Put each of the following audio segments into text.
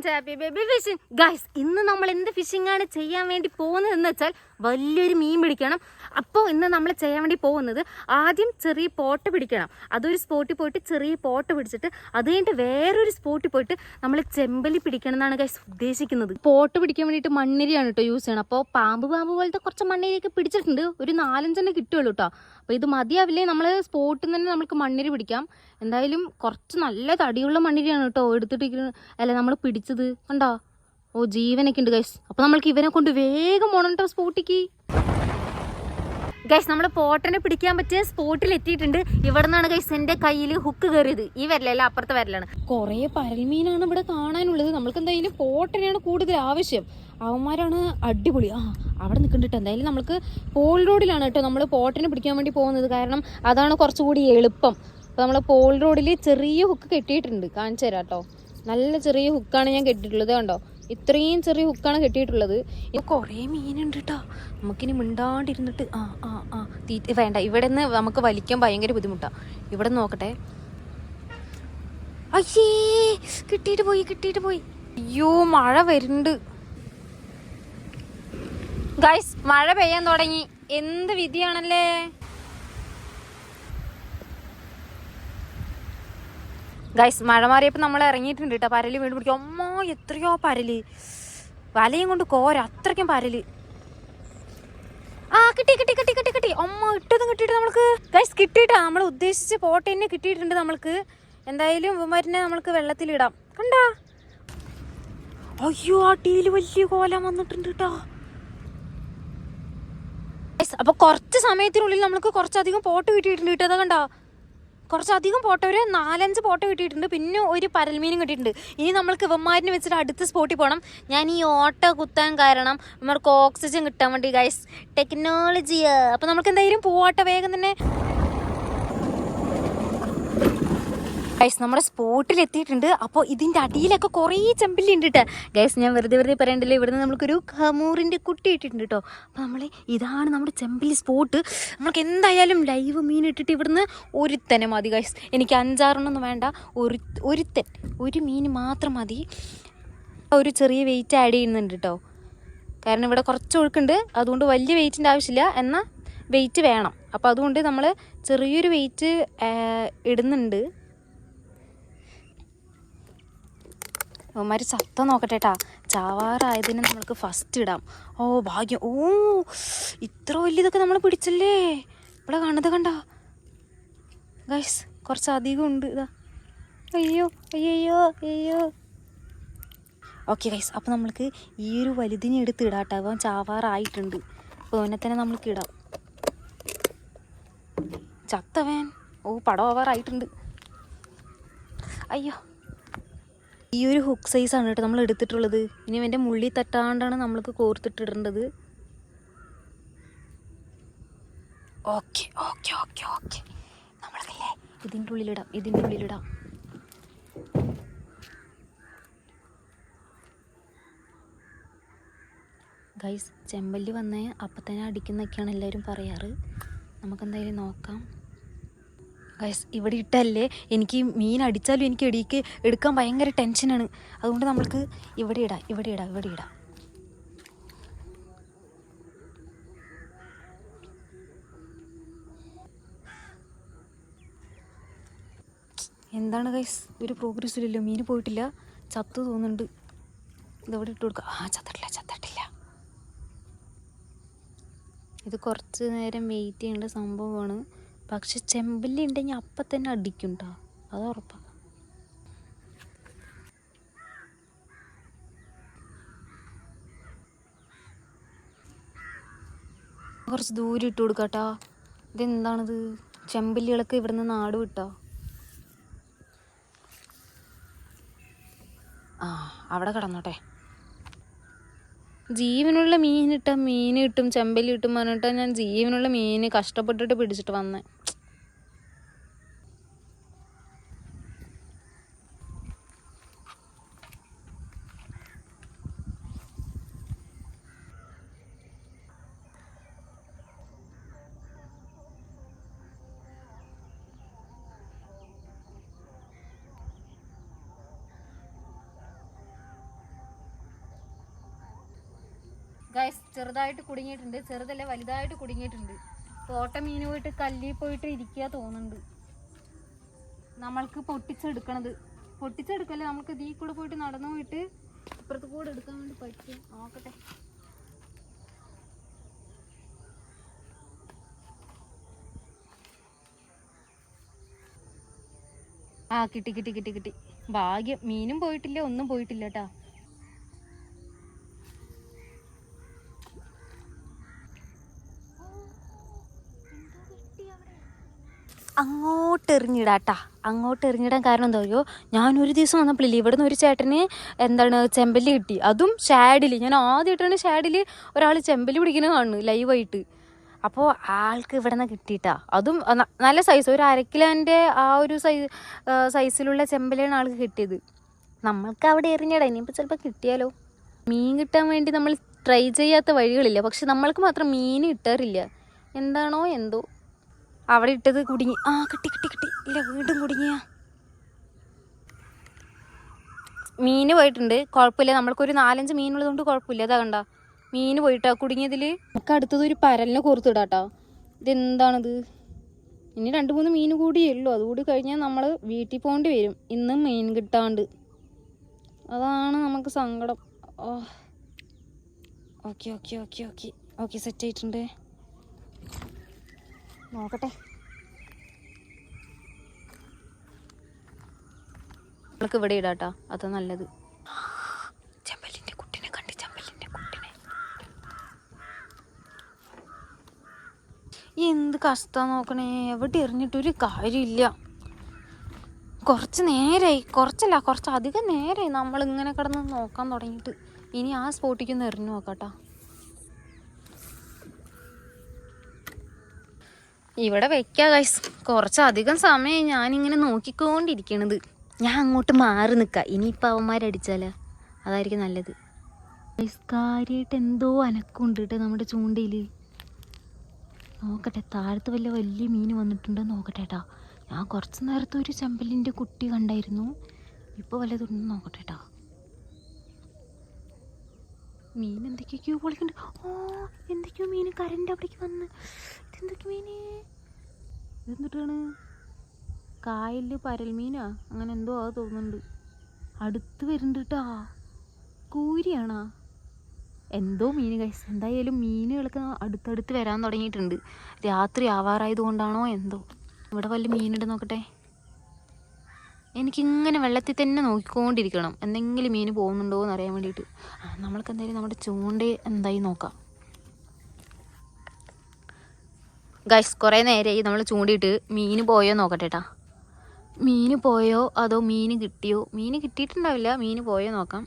Happy baby phishing. Guys, ഇന്ന് നമ്മൾ എന്ത് ഫിഷിംഗ് ആണ് ചെയ്യാൻ വേണ്ടി പോകുന്നതെന്ന് വെച്ചാൽ വലിയൊരു മീൻ പിടിക്കണം. അപ്പോൾ ഇന്ന് നമ്മൾ ചെയ്യാൻ വേണ്ടി പോകുന്നത് ആദ്യം ചെറിയ പോട്ട് പിടിക്കണം. അതൊരു സ്പോട്ടിൽ പോയിട്ട് ചെറിയ പോട്ട് പിടിച്ചിട്ട് അത് കഴിഞ്ഞിട്ട് വേറൊരു സ്പോട്ടിൽ പോയിട്ട് നമ്മൾ ചെമ്പല്ലി പിടിക്കണം എന്നാണ് ഗൈസ് ഉദ്ദേശിക്കുന്നത്. പോട്ട് പിടിക്കാൻ വേണ്ടിയിട്ട് മണ്ണിരയാണ് കേട്ടോ യൂസ് ചെയ്യണം. അപ്പോൾ പാമ്പ് പോലത്തെ കുറച്ച് മണ്ണിരയൊക്കെ പിടിച്ചിട്ടുണ്ട്. ഒരു 4-5 കിട്ടുള്ളൂ കേട്ടോ. അപ്പോൾ ഇത് മതിയാവില്ലേ, നമ്മൾ സ്പോട്ടിൽ തന്നെ നമുക്ക് മണ്ണിര പിടിക്കാം. എന്തായാലും കുറച്ച് നല്ല തടിയുള്ള മണ്ണിരയാണ് കേട്ടോ എടുത്തിട്ട് അല്ല നമ്മൾ പിടിച്ചത്. കണ്ടോ, ഓ ജീവനൊക്കെ ഉണ്ട് ഗൈസ്. അപ്പോൾ നമ്മൾക്ക് ഇവനെ കൊണ്ട് വേഗം പോകണം കേട്ടോ സ്പോട്ടിക്ക്. ഗൈസ്, നമ്മൾ പോട്ടനെ പിടിക്കാൻ പറ്റിയ സ്പോട്ടിൽ എത്തിയിട്ടുണ്ട്. ഇവിടെ നിന്നാണ് ഗൈസ് എൻ്റെ കയ്യിൽ ഹുക്ക് കയറിയത്. ഈ വരലല്ല, അപ്പുറത്തെ വരലാണ്. കുറേ പരൽമീനാണ് ഇവിടെ കാണാനുള്ളത്. നമ്മൾക്ക് എന്തായാലും പോട്ടനെയാണ് കൂടുതൽ ആവശ്യം. അവന്മാരാണ് അടിപൊളി. അവിടെ നിൽക്കുന്നുണ്ട്. എന്തായാലും നമുക്ക് പോൾ റോഡിലാണ് കേട്ടോ നമ്മൾ പോട്ടനെ പിടിക്കാൻ വേണ്ടി പോകുന്നത്. കാരണം അതാണ് കുറച്ചുകൂടി എളുപ്പം. അപ്പോൾ നമ്മൾ പോൾ റോഡിൽ ചെറിയ ഹുക്ക് കെട്ടിയിട്ടുണ്ട്. കാണിച്ചു തരാം കേട്ടോ. നല്ല ചെറിയ ഹുക്കാണ് ഞാൻ കെട്ടിയിട്ടുള്ളത്. കണ്ടോ, ഇത്രയും ചെറിയ ഹുക്കാണ് കെട്ടിയിട്ടുള്ളത്. ഇത് കുറേ മീനുണ്ട് കേട്ടോ. നമുക്കിനി മിണ്ടാണ്ടിരുന്നിട്ട് തീറ്റ വേണ്ട. ഇവിടെ നിന്ന് നമുക്ക് വലിക്കാൻ ഭയങ്കര ബുദ്ധിമുട്ടാണ്. ഇവിടെ നോക്കട്ടെ. അയ്യേ, കിട്ടിയിട്ട് പോയി. അയ്യോ, മഴ വരുന്നുണ്ട് ഗൈസ്. മഴ പെയ്യാൻ തുടങ്ങി. എന്ത് വിധിയാണല്ലേ. ഗൈസ്, മഴ മാറിയപ്പോൾ നമ്മൾ ഇറങ്ങിയിട്ടുണ്ട് കേട്ടോ. പരല് വീണ്ടും പിടിക്കും. അമ്മ, എത്രയോ പരല്. വലയും കൊണ്ട് കോര, അത്രയ്ക്കും പരല്. കിട്ടി. അമ്മ, ഇട്ടതും കിട്ടിയിട്ട് നമ്മൾക്ക് ഗൈസ് കിട്ടിയിട്ടാ. നമ്മൾ ഉദ്ദേശിച്ച് പോട്ട് തന്നെ കിട്ടിയിട്ടുണ്ട് നമ്മൾക്ക്. എന്തായാലും ഇവന്മാരിനെ നമ്മൾക്ക് വെള്ളത്തിലിടാം. കണ്ടാ, അയ്യോ, ആ ടീല് വലിയ കോലം വന്നിട്ടുണ്ട് കേട്ടോ. അപ്പൊ കുറച്ച് സമയത്തിനുള്ളിൽ നമുക്ക് കുറച്ചധികം പോട്ട് കിട്ടിയിട്ടുണ്ട് കേട്ടോ. അതാ കണ്ടോ, കുറച്ചധികം പോട്ട, ഒരു 4-5 പോട്ട കിട്ടിയിട്ടുണ്ട്. പിന്നെ ഒരു പരൽമീനും കിട്ടിയിട്ടുണ്ട്. ഇനി നമ്മൾക്ക് ഇവന്മാരിനെ വെച്ചിട്ട് അടുത്ത സ്പോട്ടിൽ പോകണം. ഞാൻ ഈ ഓട്ട കുത്താൻ കാരണം നമ്മൾക്ക് ഓക്സിജൻ കിട്ടാൻ വേണ്ടി ഗൈസ്, ടെക്നോളജിയാ. അപ്പം നമുക്ക് എന്തായാലും പോവാട്ടെ വേഗം തന്നെ. ഗൈസ്, നമ്മുടെ സ്പോട്ടിൽ എത്തിയിട്ടുണ്ട്. അപ്പോൾ ഇതിൻ്റെ അടിയിലൊക്കെ കുറേ ചെമ്പല്ലി ഉണ്ട് കേട്ടോ. ഗൈസ്, ഞാൻ വെറുതെ പറയണ്ടല്ലോ. ഇവിടുന്ന് നമുക്കൊരു ഖമൂറിൻ്റെ കുട്ടി ഇട്ടിട്ടുണ്ട് കേട്ടോ. അപ്പോൾ ഇതാണ് നമ്മുടെ ചെമ്പല്ലി സ്പോട്ട്. നമുക്ക് എന്തായാലും ലൈവ് മീൻ ഇട്ടിട്ട് ഇവിടുന്ന് ഒരുത്തനെ മതി ഗൈസ്. എനിക്ക് 5-6 വേണ്ട, ഒരുത്തൻ, ഒരു മീൻ മാത്രം മതി. ഒരു ചെറിയ വെയിറ്റ് ആഡ് ചെയ്യുന്നുണ്ട് കേട്ടോ. കാരണം ഇവിടെ കുറച്ച് ഒഴുക്കുണ്ട്. അതുകൊണ്ട് വലിയ വെയിറ്റിൻ്റെ ആവശ്യമില്ല, എന്നാൽ വെയിറ്റ് വേണം. അപ്പോൾ അതുകൊണ്ട് നമ്മൾ ചെറിയൊരു വെയിറ്റ് ഇടുന്നുണ്ട്. അവന്മാർ ചത്ത നോക്കട്ടെ കേട്ടാ. ചാവാറായതിന് നമ്മൾക്ക് ഫസ്റ്റ് ഇടാം. ഓ ഭാഗ്യം. ഓ, ഇത്ര വലിയതൊക്കെ നമ്മൾ പിടിച്ചല്ലേ. ഇവിടെ കാണുന്നത് കണ്ട ഗൈസ്, കുറച്ചധികം ഉണ്ട്. ഇതാ, അയ്യോ. ഓക്കെ ഗൈസ്, അപ്പോൾ നമ്മൾക്ക് ഈ ഒരു വലുതിനെ എടുത്ത് ഇടാം കേട്ടോ. അവൻ ചാവാറായിട്ടുണ്ട്. അപ്പോൾ അവനെ തന്നെ നമ്മൾക്ക് ഇടാം. ചത്തവൻ. ഓ, പടം ഓവറായിട്ടുണ്ട്. അയ്യോ, ഈ ഒരു ഹുക്ക് സൈസാണ് കേട്ടോ നമ്മൾ എടുത്തിട്ടുള്ളത്. ഇനി എൻ്റെ മുള്ളി തട്ടാണ്ടാണ് നമ്മൾക്ക് കോർത്തിട്ടിടേണ്ടത്. ഓക്കെ. നമ്മൾക്കല്ലേ ഇതിൻ്റെ ഉള്ളിലിടാം. ഗൈസ്, ചെമ്പല്ലി വന്നേ അപ്പം തന്നെ അടിക്കുന്നൊക്കെയാണ് എല്ലാവരും പറയാറ്. നമുക്കെന്തായാലും നോക്കാം. ഗൈസ്, ഇവിടെ ഇട്ടല്ലേ എനിക്ക് മീൻ അടിച്ചാലും എനിക്ക് എടുക്കാൻ ഭയങ്കര ടെൻഷനാണ്. അതുകൊണ്ട് നമ്മൾക്ക് ഇവിടെ ഇടാം. എന്താണ് ഗൈസ്, ഒരു പ്രോഗ്രസ് ഇല്ലല്ലോ. മീൻ പോയിട്ടില്ല, ചത്തു തോന്നുന്നുണ്ട്. ഇതെവിടെ ഇട്ട് കൊടുക്കാം. ചത്തിട്ടില്ല. ഇത് കുറച്ച് നേരം വെയിറ്റ് ചെയ്യേണ്ട സംഭവമാണ്. പക്ഷെ ചെമ്പല്ലി ഉണ്ടെങ്കിൽ അപ്പം തന്നെ അടിക്കും കേട്ടോ, അത് ഉറപ്പാണ്. കുറച്ച് ദൂരം ഇട്ട് കൊടുക്കാം കേട്ടോ. ഇതെന്താണിത്, ചെമ്പല്ലികളൊക്കെ ഇവിടുന്ന് നാട് വിട്ടോ. അവിടെ കിടന്നോട്ടെ. ജീവനുള്ള മീൻ കിട്ടും, ചെമ്പല്ലി കിട്ടും പറഞ്ഞിട്ടാണ് ഞാൻ ജീവനുള്ള മീൻ കഷ്ടപ്പെട്ടിട്ട് പിടിച്ചിട്ട് വന്നേ. ഗൈസ് ചെറുതായിട്ട് കുടുങ്ങിയിട്ടുണ്ട്, ചെറുതല്ല വലുതായിട്ട് കുടുങ്ങിയിട്ടുണ്ട്. പോട്ട മീൻ പോയിട്ട് കല്ലിൽ പോയിട്ട് ഇരിക്കുക തോന്നുന്നുണ്ട്. നമ്മൾക്ക് പൊട്ടിച്ചെടുക്കല്ലേ, നമുക്ക് ഇതിൽ കൂടെ പോയിട്ട് നടന്നു പോയിട്ട് ഇപ്പുറത്ത് കൂടെ എടുക്കാൻ വേണ്ടി പറ്റും. നോക്കട്ടെ. ആ കിട്ടി കിട്ടി കിട്ടി കിട്ടി. ഭാഗ്യം, മീനും പോയിട്ടില്ല, ഒന്നും പോയിട്ടില്ല കേട്ടാ. അങ്ങോട്ട് എറിഞ്ഞിടാട്ടാ, അങ്ങോട്ട് എറിഞ്ഞിടാൻ കാരണം എന്താ പറയുക, ഞാനൊരു ദിവസം വന്നപ്പോഴില്ലേ ഇവിടെ നിന്ന് ഒരു ചേട്ടന് ചെമ്പല്ലി കിട്ടി, അതും ഷാഡിൽ. ഞാൻ ആദ്യമായിട്ടാണ് ഷാഡിൽ ഒരാൾ ചെമ്പല്ലി പിടിക്കുന്നത് കാണുന്നു ലൈവായിട്ട്. അപ്പോൾ ആൾക്ക് ഇവിടെ നിന്ന് കിട്ടിയിട്ടാ, അതും നല്ല സൈസ്, ഒരു 1/2 കിലോൻ്റെ ആ ഒരു സൈസിലുള്ള ചെമ്പല്ലിയാണ് ആൾക്ക് കിട്ടിയത്. നമ്മൾക്ക് അവിടെ എറിഞ്ഞിടാം, ഇനിയിപ്പോൾ ചിലപ്പോൾ കിട്ടിയാലോ. മീൻ കിട്ടാൻ വേണ്ടി നമ്മൾ ട്രൈ ചെയ്യാത്ത വഴികളില്ല, പക്ഷെ നമ്മൾക്ക് മാത്രം മീൻ കിട്ടാറില്ല, എന്താണോ എന്തോ. അവിടെ ഇട്ടത് കുടുങ്ങി. ആ കിട്ടി കിട്ടി കിട്ടി. ഇല്ല, വീണ്ടും കുടുങ്ങിയ. മീൻ പോയിട്ടുണ്ട്, കുഴപ്പമില്ല. നമ്മൾക്കൊരു 4-5 മീനുള്ളതുകൊണ്ട് കുഴപ്പമില്ല. അതാ കണ്ട മീൻ പോയിട്ടാ കുടുങ്ങിയതിൽ. നമുക്ക് അടുത്തത് ഒരു പരലിനെ കോർത്തിടാട്ടോ. ഇതെന്താണിത്? ഇനി 2-3 മീൻ കൂടിയേ ഉള്ളൂ, അതുകൂടി കഴിഞ്ഞാൽ നമ്മൾ വീട്ടിൽ പോകേണ്ടി വരും. ഇന്നും മീൻ കിട്ടാണ്ട്, അതാണ് നമുക്ക് സങ്കടം. Okay okay okay okay okay set ആയിട്ടുണ്ട്. നോക്കട്ടെ. നമ്മൾക്ക് ഇവിടെ ഇടാട്ടാ, അതാ നല്ലത്. ചെമ്പല്ലിന്റെ കുട്ടിനെ കണ്ട്, ചെമ്പല്ലിന്റെ കുട്ടിനെ. എന്ത് കഷ്ടം നോക്കണേ, എവിടെ എറിഞ്ഞിട്ടൊരു കാര്യമില്ല. കുറച്ച് നേരമായി, കുറച്ചധികം നേരമായി നമ്മളിങ്ങനെ കിടന്ന് നോക്കാൻ തുടങ്ങിയിട്ട്. ഇനി ആ സ്പോട്ടിക്കൊന്ന് എറിഞ്ഞു നോക്കാട്ടാ. ഇവിടെ വെക്കാം ഗൈസ്. കുറച്ചധികം സമയം ഞാനിങ്ങനെ നോക്കിക്കൊണ്ടിരിക്കണത്. ഞാൻ അങ്ങോട്ട് മാറി നിൽക്കാം, ഇനിയിപ്പോൾ അവന്മാരടിച്ചാലോ, അതായിരിക്കും നല്ലത്. ഗൈസ് കാര്യമായിട്ട് എന്തോ അനക്കുണ്ട് കേട്ടോ നമ്മുടെ ചൂണ്ടയിൽ. നോക്കട്ടെ, താഴത്ത് വലിയ മീൻ വന്നിട്ടുണ്ടോ നോക്കട്ടെ കേട്ടോ. ഞാൻ കുറച്ച് നേരത്തെ ഒരു ചെമ്പല്ലിൻ്റെ കുട്ടി കണ്ടായിരുന്നു, ഇപ്പോൾ വല്ലതുണ്ടെന്ന് നോക്കട്ടെ കേട്ടോ. മീൻ എന്തൊക്കെയോ പൊളിക്കുന്നുണ്ട്. എന്തൊക്കെയോ മീൻ കരൻ്റെ അവിടേക്ക് വന്ന്. ഇതെന്തൊക്കെ മീൻ? ഇതെന്തിട്ടാണ്? കായലിൽ പരൽമീനാ അങ്ങനെ എന്തോ അത് തോന്നുന്നുണ്ട്. അടുത്ത് വരുന്നുണ്ട് കേട്ടാ. കൂരിയാണോ എന്തോ മീൻ ഗൈസ്. എന്തായാലും മീനുകളൊക്കെ അടുത്തടുത്ത് വരാൻ തുടങ്ങിയിട്ടുണ്ട്. രാത്രി ആവാറായത് കൊണ്ടാണോ എന്തോ. ഇവിടെ വല്ല മീനുണ്ട് നോക്കട്ടെ. എനിക്കിങ്ങനെ വെള്ളത്തിൽ തന്നെ നോക്കിക്കൊണ്ടിരിക്കണം, എന്തെങ്കിലും മീൻ പോകുന്നുണ്ടോ എന്ന് അറിയാൻ വേണ്ടിയിട്ട്. നമ്മൾക്ക് എന്തായാലും നമ്മുടെ ചൂണ്ട എന്തായി നോക്കാം. ഗൈസ് കുറേ നേരമായി നമ്മൾ ചൂണ്ടിയിട്ട് മീൻ പോയോ നോക്കട്ടെ കേട്ടാ. മീൻ പോയോ അതോ മീൻ കിട്ടിയോ? മീൻ കിട്ടിയിട്ടുണ്ടാവില്ല, മീൻ പോയോ നോക്കാം.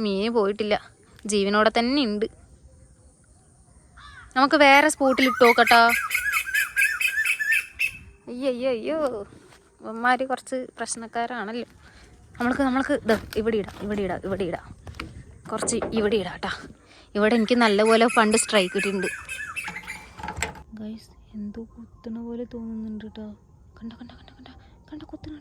മീൻ പോയിട്ടില്ല, ജീവനോടെ തന്നെ ഉണ്ട്. നമുക്ക് വേറെ സ്പോട്ടിൽ ഇട്ട് നോക്കട്ടാ. അയ്യോ അമ്മമാർ കുറച്ച് പ്രശ്നക്കാരാണല്ലോ. നമ്മൾക്ക് ഇവിടെ ഇടാം കുറച്ച് ഇവിടെ ഇടാം കേട്ടാ. ഇവിടെ എനിക്ക് നല്ലപോലെ ഫണ്ട് സ്ട്രൈക്ക് കിട്ടിയിട്ടുണ്ട് ഗൈസ്. എന്തോ കുത്തണ പോലെ തോന്നുന്നുണ്ട് കേട്ടോ. കണ്ട കുത്തണ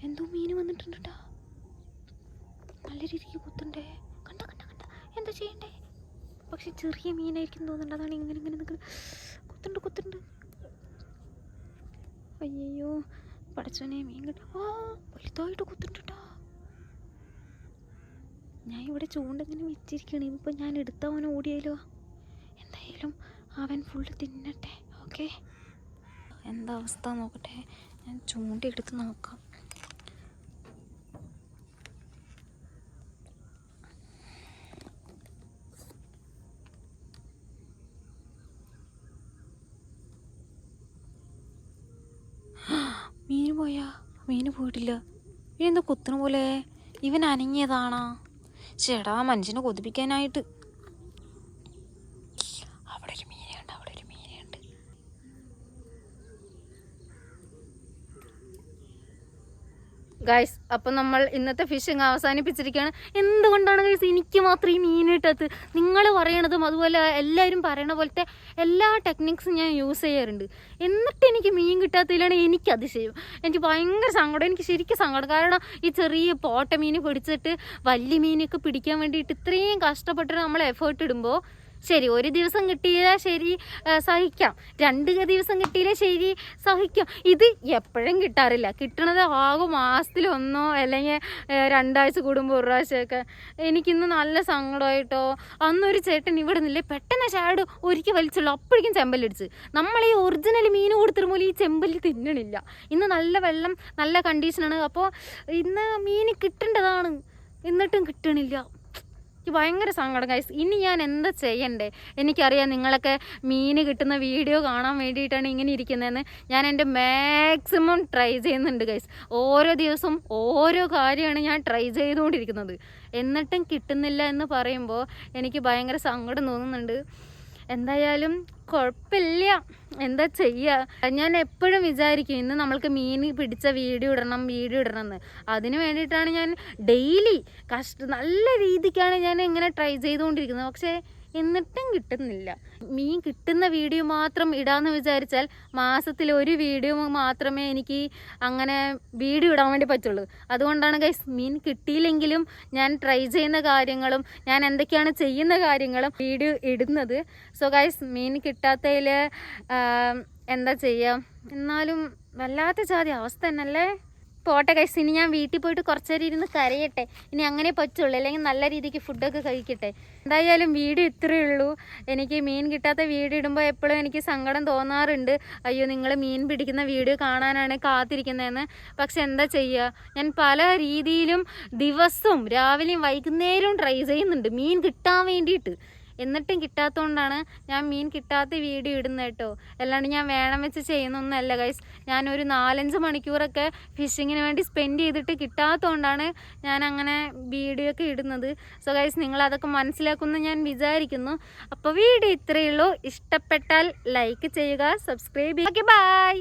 എന്തോ മീൻ വന്നിട്ടുണ്ട് കേട്ടോ. നല്ല രീതിക്ക് കുത്തണ്ടേ. കണ്ട എന്താ ചെയ്യണ്ടേ? പക്ഷെ ചെറിയ മീനായിരിക്കും തോന്നുന്നുണ്ട്, അതാണ് ഇങ്ങനെ നിൽക്കുന്നത്. കുത്തുണ്ട്. അയ്യോ പടച്ചോനെ, മീൻ കിട്ടും. വലുതായിട്ട് കുത്തുണ്ട് കേട്ടോ. ഞാൻ ഇവിടെ ചൂണ്ടിങ്ങനെ വെച്ചിരിക്കുകയാണ്. ഇപ്പം ഞാൻ എടുത്ത അവൻ ഓടിയാലോ. എന്തായാലും അവൻ ഫുള്ള് തിന്നട്ടെ. ഓക്കെ, എന്താ അവസ്ഥ നോക്കട്ടെ. ഞാൻ ചൂണ്ട എടുത്ത് നോക്കാം. മീൻ പോയാ? മീൻ പോയിട്ടില്ല. ഇതെന്താ കുത്തണ പോലെ? ഇവൻ അനങ്ങിയതാണോ? ചേടാ മനുഷ്യനെ കൊതിപ്പിക്കാനായിട്ട്. അവിടെ ഒരു മീനുണ്ട്. ഗൈസ് അപ്പം നമ്മൾ ഇന്നത്തെ ഫിഷിങ് അവസാനിപ്പിച്ചിരിക്കുകയാണ്. എന്തുകൊണ്ടാണ് ഗൈസ് എനിക്ക് മാത്രം ഈ മീൻ കിട്ടാത്തത്? നിങ്ങൾ പറയണതും അതുപോലെ എല്ലാവരും പറയണ പോലത്തെ എല്ലാ ടെക്നിക്സും ഞാൻ യൂസ് ചെയ്യാറുണ്ട്, എന്നിട്ട് എനിക്ക് മീൻ കിട്ടാത്തതിലാണ് എനിക്ക് അതിശയം. എനിക്ക് ഭയങ്കര സങ്കടം, എനിക്ക് ശരിക്കും സങ്കടം. കാരണം ഈ ചെറിയ പോട്ട മീൻ പിടിച്ചിട്ട് വലിയ മീനൊക്കെ പിടിക്കാൻ വേണ്ടിയിട്ട് ഇത്രയും കഷ്ടപ്പെട്ടിട്ട് നമ്മൾ എഫേർട്ട് ഇടുമ്പോൾ ശരി ഒരു ദിവസം കിട്ടിയില്ല, ശരി സഹിക്കാം. 2 ദിവസം കിട്ടിയില്ല, ശരി സഹിക്കാം. ഇത് എപ്പോഴും കിട്ടാറില്ല. കിട്ടണത് ആകെ മാസത്തിലൊന്നോ അല്ലെങ്കിൽ 2 ആഴ്ച കൂടുമ്പോൾ ഒരു പ്രാവശ്യമൊക്കെ. എനിക്കിന്ന് നല്ല സങ്കടമായിട്ടോ. അന്നൊരു ചേട്ടൻ ഇവിടെ നിന്നില്ലേ പെട്ടെന്ന് ഷാഡ് ഒരിക്കൽ വലിച്ചുള്ളൂ, അപ്പോഴേക്കും ചെമ്പല്ലടിച്ച്. നമ്മൾ ഈ ഒറിജിനൽ മീൻ കൊടുത്തിട്ട് പോലും ഈ ചെമ്പല്ലി തിന്നണില്ല. ഇന്ന് നല്ല വെള്ളം നല്ല കണ്ടീഷനാണ്, അപ്പോൾ ഇന്ന് മീൻ കിട്ടേണ്ടതാണ്, എന്നിട്ടും കിട്ടണില്ല. എനിക്ക് ഭയങ്കര സങ്കടം ഗൈസ്. ഇനി ഞാൻ എന്താ ചെയ്യണ്ടേ? എനിക്കറിയാം നിങ്ങളൊക്കെ മീൻ കിട്ടുന്ന വീഡിയോ കാണാൻ വേണ്ടിയിട്ടാണ് ഇങ്ങനെ ഇരിക്കുന്നതെന്ന്. ഞാൻ എൻ്റെ മാക്സിമം ട്രൈ ചെയ്യുന്നുണ്ട് ഗൈസ്. ഓരോ ദിവസവും ഓരോ കാര്യമാണ് ഞാൻ ട്രൈ ചെയ്തുകൊണ്ടിരിക്കുന്നത്, എന്നിട്ടും കിട്ടുന്നില്ല എന്ന് പറയുമ്പോൾ എനിക്ക് ഭയങ്കര സങ്കടം തോന്നുന്നുണ്ട്. എന്തായാലും കുഴപ്പമില്ല, എന്താ ചെയ്യുക. ഞാൻ എപ്പോഴും വിചാരിക്കും ഇന്ന് നമ്മൾക്ക് മീൻ പിടിച്ച വീഡിയോ ഇടണം എന്ന്. അതിന് വേണ്ടിയിട്ടാണ് ഞാൻ ഡെയിലി നല്ല രീതിക്കാണ് ഞാൻ ഇങ്ങനെ ട്രൈ ചെയ്തുകൊണ്ടിരിക്കുന്നത്. പക്ഷേ എന്നിട്ടും കിട്ടുന്നില്ല. മീൻ കിട്ടുന്ന വീഡിയോ മാത്രം ഇടാമെന്ന് വിചാരിച്ചാൽ മാസത്തിൽ ഒരു വീഡിയോ മാത്രമേ എനിക്ക് അങ്ങനെ വീഡിയോ ഇടാൻ വേണ്ടി പറ്റുള്ളൂ. അതുകൊണ്ടാണ് ഗൈസ് മീൻ കിട്ടിയില്ലെങ്കിലും ഞാൻ ട്രൈ ചെയ്യുന്ന കാര്യങ്ങളും ഞാൻ എന്തൊക്കെയാണ് ചെയ്യുന്ന കാര്യങ്ങളും വീഡിയോ ഇടുന്നത്. സോ ഗൈസ് മീൻ കിട്ടാത്തതിൽ എന്താ ചെയ്യുക, എന്നാലും വല്ലാത്ത ജാതി അവസ്ഥ തന്നെയല്ലേ. പോട്ടെ ഗൈസ്, ഇനി ഞാൻ വീട്ടിൽ പോയിട്ട് കുറച്ച് നേരം ഇരുന്ന് കരയട്ടെ. ഇനി അങ്ങനെ പറ്റുള്ളൂ, അല്ലെങ്കിൽ നല്ല രീതിക്ക് ഫുഡൊക്കെ കഴിക്കട്ടെ. എന്തായാലും വീഡിയോ ഇത്രയേ ഉള്ളൂ. എനിക്ക് മീൻ കിട്ടാത്ത വീഡിയോ ഇടുമ്പോൾ എപ്പോഴും എനിക്ക് സങ്കടം തോന്നാറുണ്ട്. അയ്യോ നിങ്ങൾ മീൻ പിടിക്കുന്ന വീഡിയോ കാണാനാണ് കാത്തിരിക്കുന്നതെന്ന്. പക്ഷെ എന്താ ചെയ്യുക, ഞാൻ പല രീതിയിലും ദിവസവും രാവിലെയും വൈകുന്നേരവും ട്രൈ ചെയ്യുന്നുണ്ട് മീൻ കിട്ടാൻ വേണ്ടിയിട്ട്. എന്നിട്ടും കിട്ടാത്തതുകൊണ്ടാണ് ഞാൻ മീൻ കിട്ടാത്ത വീഡിയോ ഇടുന്നത് കേട്ടോ. അല്ലാണ്ട് ഞാൻ വേണം വെച്ച് ചെയ്യുന്നൊന്നുമല്ല ഗൈസ്. ഞാനൊരു 4-5 മണിക്കൂറൊക്കെ ഫിഷിങ്ങിന് വേണ്ടി സ്പെൻഡ് ചെയ്തിട്ട് കിട്ടാത്തതുകൊണ്ടാണ് ഞാൻ അങ്ങനെ വീഡിയോ ഒക്കെ ഇടുന്നത്. സോ ഗൈസ് നിങ്ങൾ അതൊക്കെ മനസ്സിലാക്കുമെന്ന് ഞാൻ വിചാരിക്കുന്നു. അപ്പോൾ വീഡിയോ ഇത്രയേ ഉള്ളൂ. ഇഷ്ടപ്പെട്ടാൽ ലൈക്ക് ചെയ്യുക, സബ്സ്ക്രൈബ് ചെയ്യുക. Okay bye.